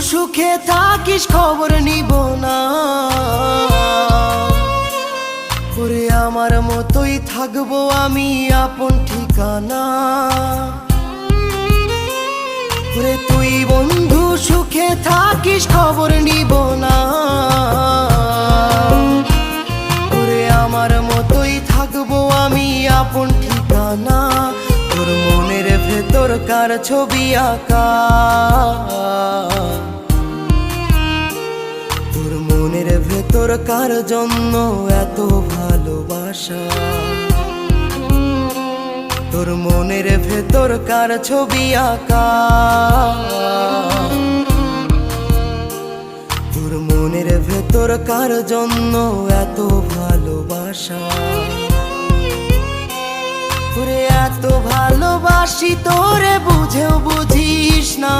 সুখে থাকিস খবর নিব না, ওরে আমার মতোই থাকবো আমি আপন ঠিকানা। ওরে তুই বন্ধু সুখে থাকিস খবর নিব না, ওরে আমার মতোই থাকবো আমি আপন ঠিকানা। তোর মনের ভেতর কার ছবি আঁকা, তোর মনের ভেতর কার জন্য এত ভালোবাসা, তোর মনের ভেতর কার ছবি আঁকা, তোর মনের ভেতর কার জন্য এত ভালোবাসা। তোরে এত ভালোবাসি তোরে বুঝেও বুঝিস না।